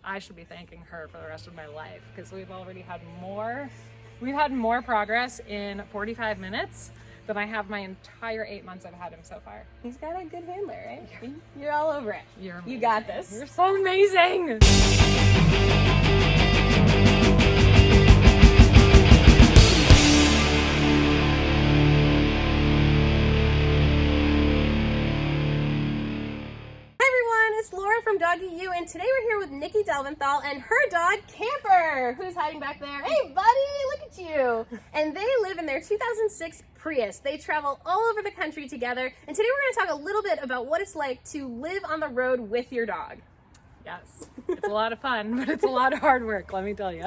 I should be thanking her for the rest of my life because we've had more progress in 45 minutes than I have my entire 8 months I've had him so far. He's got a good handler, right? You're all over it. You got this. You're so amazing. From Doggy U, and today we're here with Nikki Delventhal and her dog Camper, who's hiding back there. Hey buddy, look at you. And they live in their 2006 Prius. They travel all over the country together, and today we're going to talk a little bit about what it's like to live on the road with your dog. Yes, it's a lot of fun, but it's a lot of hard work, let me tell you.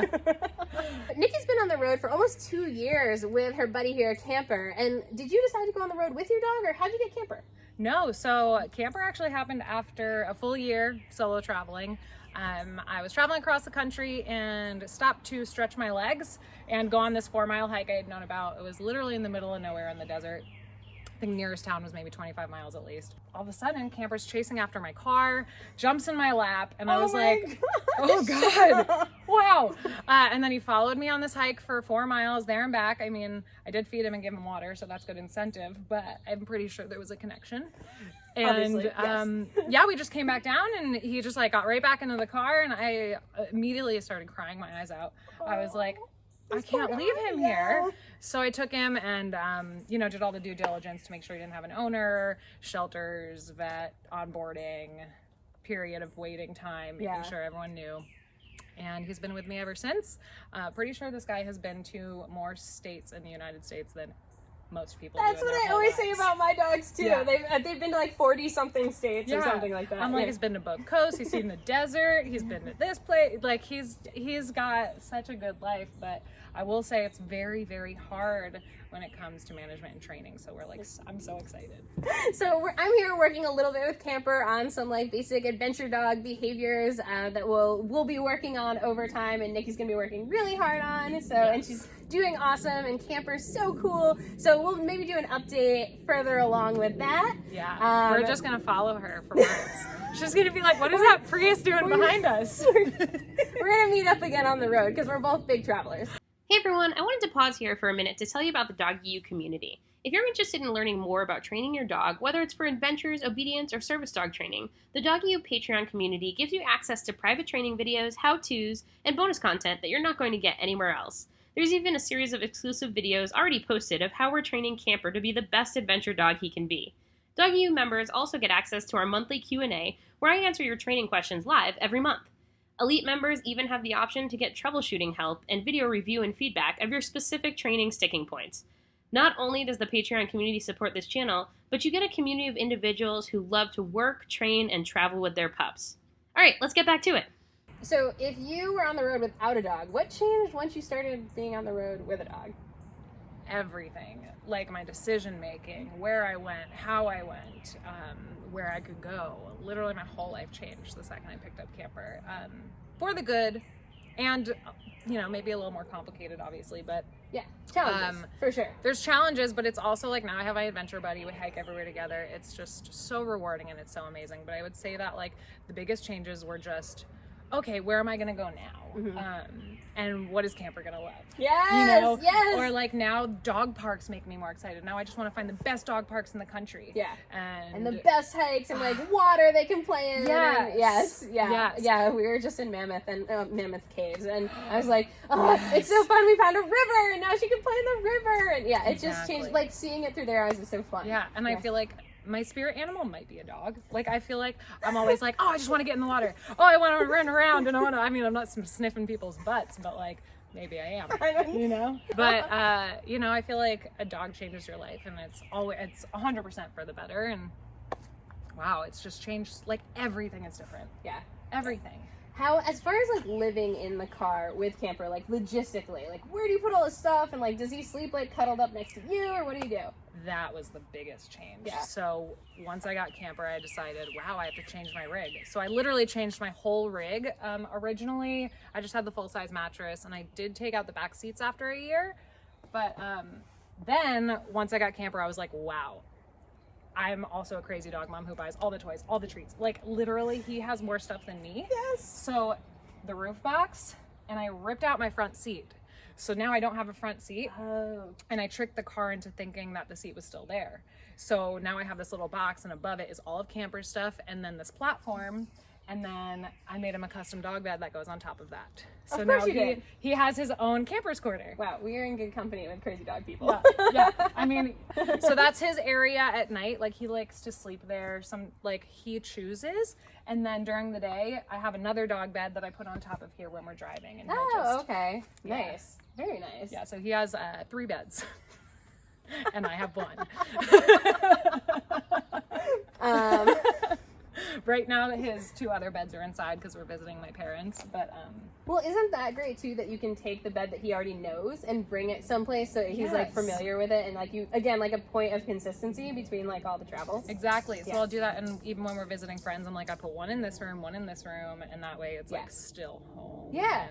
Nikki's been on the road for almost 2 years with her buddy here, Camper. And did you decide to go on the road with your dog, or how'd you get Camper? No, so Camper actually happened after a full year solo traveling. I was traveling across the country and stopped to stretch my legs and go on this 4-mile hike I had known about. It was literally in the middle of nowhere in the desert. I think nearest town was maybe 25 miles at least. All of a sudden, Camper's chasing after my car, jumps in my lap, and I was like, oh God, wow. And then he followed me on this hike for 4 miles there and back. I mean, I did feed him and give him water, so that's good incentive, but I'm pretty sure there was a connection. And yes. Yeah, we just came back down and he just like got right back into the car, and I immediately started crying my eyes out. I was like, I can't leave him here. So I took him and, did all the due diligence to make sure he didn't have an owner, shelters, vet, onboarding, period of waiting time, making sure everyone knew. And he's been with me ever since. Pretty sure this guy has been to more states in the United States than most people. That's what I always say about my dogs too. Yeah. They've been to like 40 something states or something like that. I'm like, he's been to both coasts, he's seen the desert, he's been to this place. Like he's got such a good life, but I will say it's very, very hard when it comes to management and training. So I'm so excited. So I'm here working a little bit with Camper on some like basic adventure dog behaviors that we'll be working on over time, and Nikki's gonna be working really hard on. So and she's doing awesome, and Camper's so cool. So we'll maybe do an update further along with that. Yeah, we're just gonna follow her for months. She's gonna be like, what is that Prius doing behind us? We're gonna meet up again on the road because we're both big travelers. Hey everyone, I wanted to pause here for a minute to tell you about the Doggy U community. If you're interested in learning more about training your dog, whether it's for adventures, obedience, or service dog training, the Doggy U Patreon community gives you access to private training videos, how-tos, and bonus content that you're not going to get anywhere else. There's even a series of exclusive videos already posted of how we're training Camper to be the best adventure dog he can be. Doggy U members also get access to our monthly Q&A, where I answer your training questions live every month. Elite members even have the option to get troubleshooting help and video review and feedback of your specific training sticking points. Not only does the Patreon community support this channel, but you get a community of individuals who love to work, train, and travel with their pups. All right, let's get back to it. So if you were on the road without a dog, what changed once you started being on the road with a dog? Everything, like my decision making, where I went, how I went, where I could go. Literally my whole life changed the second I picked up Camper, for the good, and maybe a little more complicated obviously, but yeah, challenges for sure. There's challenges, but it's also like now I have my adventure buddy, we hike everywhere together. It's just so rewarding and it's so amazing. But I would say that like the biggest changes were just, okay, where am I gonna go now? Mm-hmm. And what is Camper gonna love? Yes, yes. Or like now dog parks make me more excited. Now I just want to find the best dog parks in the country. Yeah. And the best hikes and like water they can play in. Yes. Yeah. We were just in Mammoth and Mammoth Caves, and I was like, oh, it's so fun. We found a river, and now she can play in the river. And yeah, it just changed. Like seeing it through their eyes was so fun. Yeah, and I feel like my spirit animal might be a dog. Like I feel like I'm always like, oh, I just want to get in the water. Oh, I want to run around, and I'm not sniffing people's butts, but like maybe I am. But I feel like a dog changes your life, and it's 100% for the better. And wow, it's just changed. Like everything is different. Yeah, everything. How, as far as like living in the car with Camper, like logistically, like where do you put all his stuff, and like does he sleep like cuddled up next to you, or what do you do? That was the biggest change. Yeah. So once I got Camper, I decided, wow, I have to change my rig. So I literally changed my whole rig. Originally, I just had the full-size mattress, and I did take out the back seats after a year. But then once I got Camper, I was like, wow, I'm also a crazy dog mom who buys all the toys, all the treats. Like literally, he has more stuff than me. Yes. So the roof box and I ripped out my front seat. So now I don't have a front seat. Oh. And I tricked the car into thinking that the seat was still there. So now I have this little box, and above it is all of camper stuff, and then this platform, and then I made him a custom dog bed that goes on top of that. So of course now he has his own camper's corner. Wow, we are in good company with crazy dog people. Yeah. I mean, so that's his area at night. Like, he likes to sleep there. He chooses. And then during the day, I have another dog bed that I put on top of here when we're driving. And okay. Yeah. Nice. Very nice. Yeah, so he has 3 beds. And I have 1. Right now, his 2 other beds are inside because we're visiting my parents. But well, isn't that great too? That you can take the bed that he already knows and bring it someplace so he's like familiar with it, and like you again, like a point of consistency between like all the travel. Exactly. So I'll do that, and even when we're visiting friends, I'm like, I put 1 in this room, 1 in this room, and that way it's like still home. Yeah.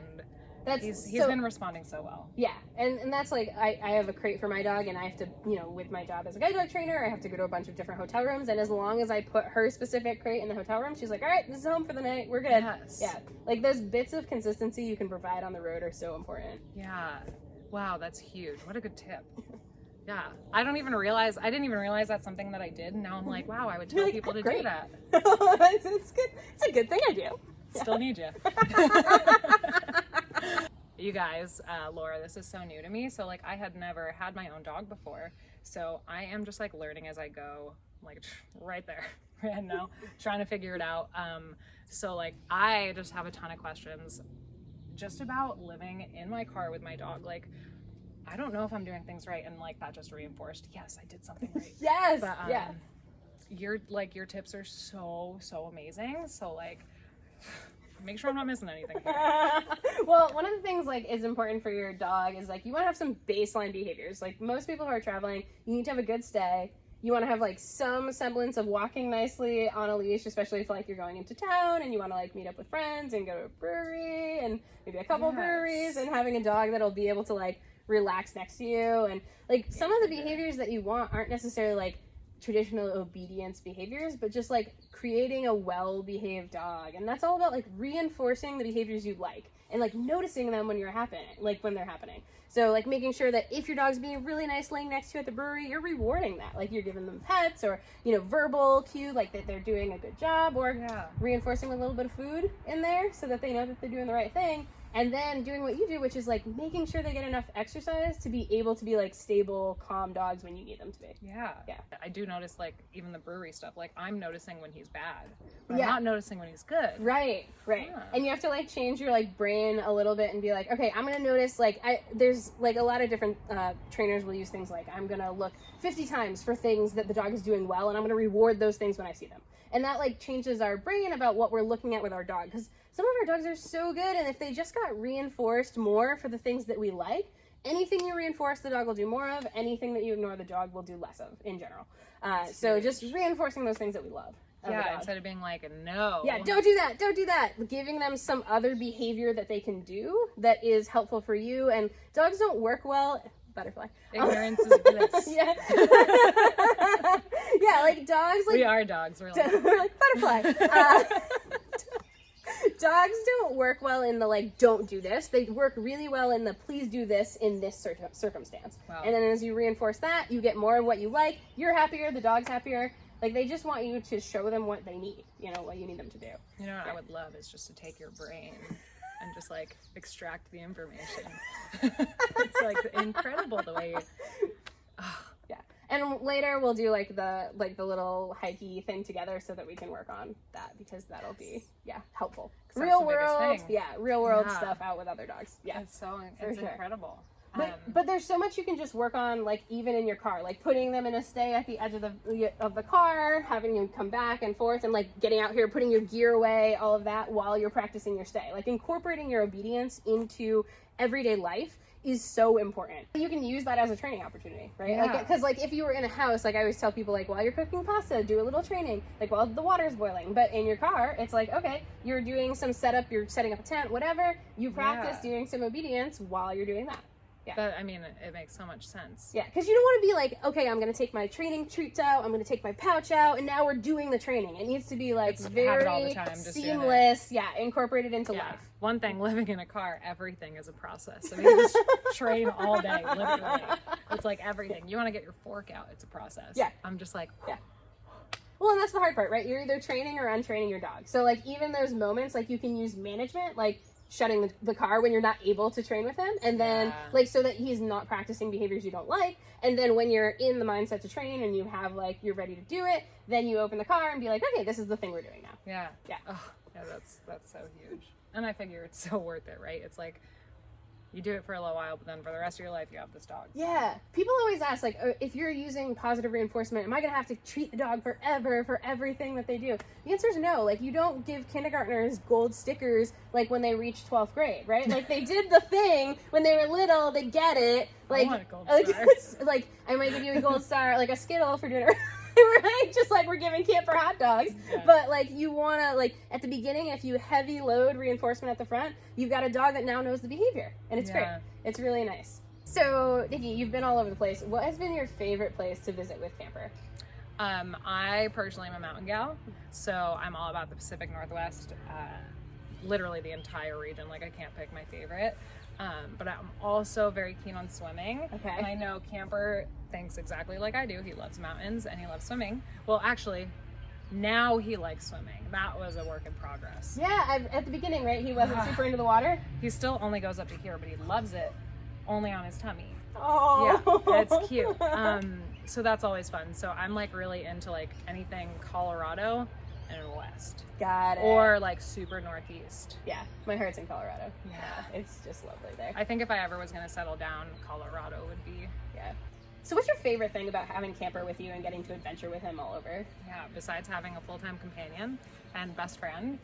And he's been responding so well. Yeah, and that's like I have a crate for my dog, and I have to, with my job as a guide dog trainer, I have to go to a bunch of different hotel rooms, and as long as I put her specific crate in the hotel room, she's like, all right, this is home for the night, we're good. Yes. Yeah, like those bits of consistency you can provide on the road are so important. Yeah. Wow, that's huge. What a good tip. Yeah, I didn't even realize that's something that I did, and now I'm like, wow, I would tell people to do that. It's good. It's a good thing I do. Still need you. You guys, Laura, this is so new to me. So like, I had never had my own dog before. So I am just like learning as I go, like right there, right now, trying to figure it out. So like, I just have a ton of questions just about living in my car with my dog. Like, I don't know if I'm doing things right. And like, that just reinforced, yes, I did something right. Yes. But, yeah. Your tips are so amazing. So like, make sure I'm not missing anything here. Well, one of the things like is important for your dog is like you want to have some baseline behaviors. Like most people who are traveling, you need to have a good stay. You want to have like some semblance of walking nicely on a leash, especially if like you're going into town and you want to like meet up with friends and go to a brewery and maybe a couple breweries, and having a dog that'll be able to like relax next to you. And like some of the behaviors that you want aren't necessarily like traditional obedience behaviors, but just like creating a well-behaved dog. And that's all about like reinforcing the behaviors you like and like noticing them when they're happening. So like making sure that if your dog's being really nice laying next to you at the brewery, you're rewarding that. Like you're giving them pets or, verbal cue, like that they're doing a good job, or reinforcing with a little bit of food in there so that they know that they're doing the right thing. And then doing what you do, which is like making sure they get enough exercise to be able to be like stable, calm dogs when you need them to be. Yeah. I do notice like even the brewery stuff, like I'm noticing when he's bad, but I'm not noticing when he's good. Right. Yeah. And you have to like change your like brain a little bit and be like, okay, I'm going to notice like there's like a lot of different trainers will use things like I'm going to look 50 times for things that the dog is doing well, and I'm going to reward those things when I see them. And that like changes our brain about what we're looking at with our dog, because some of our dogs are so good, and if they just got reinforced more for the things that we like, anything you reinforce, the dog will do more of. Anything that you ignore, the dog will do less of in general. So just reinforcing those things that we love. Yeah, instead of being like, no. Yeah, don't do that. Giving them some other behavior that they can do that is helpful for you. And dogs don't work well. Butterfly. Ignorance is bliss. Yeah. Yeah, like dogs. Like, we are dogs, really. We're like butterfly. Dogs don't work well in the like don't do this. They work really well in the please do this in this circumstance. Wow. And then as you reinforce that, you get more of what you like. You're happier, the dog's happier. Like they just want you to show them what they need, what you need them to do. What I would love is just to take your brain and just like extract the information. It's like incredible the way Yeah. And later we'll do like the little hikey thing together so that we can work on that, because that'll be helpful. Real world stuff out with other dogs. Yeah. It's incredible. But there's so much you can just work on, like even in your car, like putting them in a stay at the edge of the car, having them come back and forth, and like getting out here, putting your gear away, all of that while you're practicing your stay. Like incorporating your obedience into everyday life is so important. You can use that as a training opportunity, right? Yeah. Like, because like if you were in a house, like I always tell people, like while you're cooking pasta, do a little training, like while the water's boiling. But in your car, it's like, okay, you're doing some setup, you're setting up a tent, whatever. You practice doing some obedience while you're doing that. Yeah. But I mean, it makes so much sense. Yeah, because you don't want to be like, okay, I'm going to take my training treats out, I'm going to take my pouch out, and now we're doing the training. It needs to be like very have it all the time, just seamless, incorporated into life. One thing, living in a car, everything is a process. I mean, you just train all day, literally. It's like everything. You want to get your fork out, it's a process. Yeah. I'm just like, yeah. Well, and that's the hard part, right? You're either training or untraining your dog. So, like, even those moments, like, you can use management, like shutting the car when you're not able to train with him, and then, like, so that he's not practicing behaviors you don't like. And then when you're in the mindset to train and you have, like, you're ready to do it, then you open the car and be like, okay, this is the thing we're doing now. Yeah. Yeah. Oh, yeah, that's so huge. And I figure it's so worth it, right? It's like, you do it for a little while, but then for the rest of your life, you have this dog. Yeah. People always ask, like, if you're using positive reinforcement, am I going to have to treat the dog forever for everything that they do? The answer is no. Like, you don't give kindergartners gold stickers, like, when they reach 12th grade, right? Like, they did the thing when they were little. They get it. Like, I want a gold star. Like, I might give you a gold star, like a Skittle for doing it right? Just like we're giving camper hot dogs. Yeah. But, like, you want to, like, at the beginning, if you heavy load reinforcement at the front, you've got a dog that now knows the behavior. And it's great. It's really nice. So, Nikki, you've been all over the place. What has been your favorite place to visit with camper? I personally am a mountain gal, so I'm all about the Pacific Northwest, literally the entire region. Like, I can't pick my favorite. But I'm also very keen on swimming. Okay. And I know Camper thinks exactly like I do. He loves mountains and he loves swimming. Well, actually, now he likes swimming. That was a work in progress. Yeah, at the beginning, right? He wasn't super into the water. He still only goes up to here, but he loves it only on his tummy. Oh. Yeah, it's cute. So that's always fun. So I'm like really into like anything Colorado and west. Got it. Or like super northeast. Yeah, my heart's in Colorado. Yeah. It's just lovely there. I think if I ever was going to settle down, Colorado would be. Yeah. So what's your favorite thing about having Camper with you and getting to adventure with him all over? Yeah, besides having a full-time companion and best friend,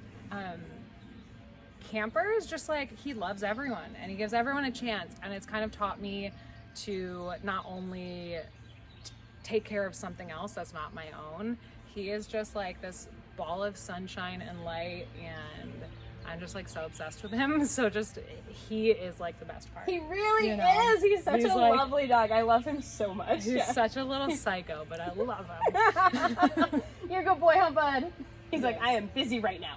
Camper is just like, he loves everyone and he gives everyone a chance, and it's kind of taught me to not only take care of something else that's not my own. He is just like this ball of sunshine and light, and I'm just like so obsessed with him. So just, he is like the best part. He really is. He's such a lovely dog. I love him so much. He's such a little psycho, but I love him. You're a good boy, huh, bud? He's like, I am busy right now.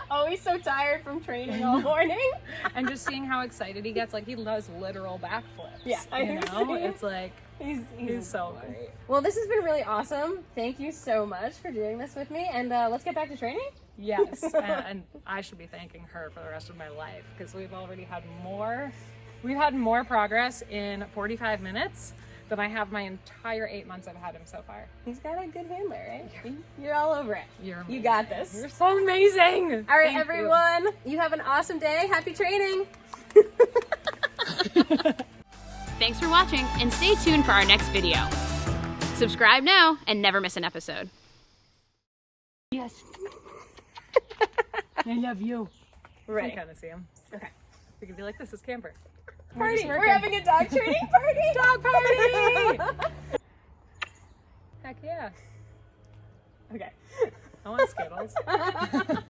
Oh, he's so tired from training all morning. And just seeing how excited he gets, like he does literal backflips. Yeah, you know, it's like he's so great. Well, this has been really awesome. Thank you so much for doing this with me, and let's get back to training. Yes, and I should be thanking her for the rest of my life, because we've already had more progress in 45 minutes than I have my entire 8 months I've had him so far. He's got a good handler, right? You're all over it. You got this. You're so amazing. All right, everyone. You have an awesome day. Happy training. Thanks for watching, and stay tuned for our next video. Subscribe now and never miss an episode. Yes. I love you. Right. I kind of see him. Okay. We could be like, this is Camper. Party. We're having a dog training party. Dog party. Heck yeah. Okay. I want Skittles.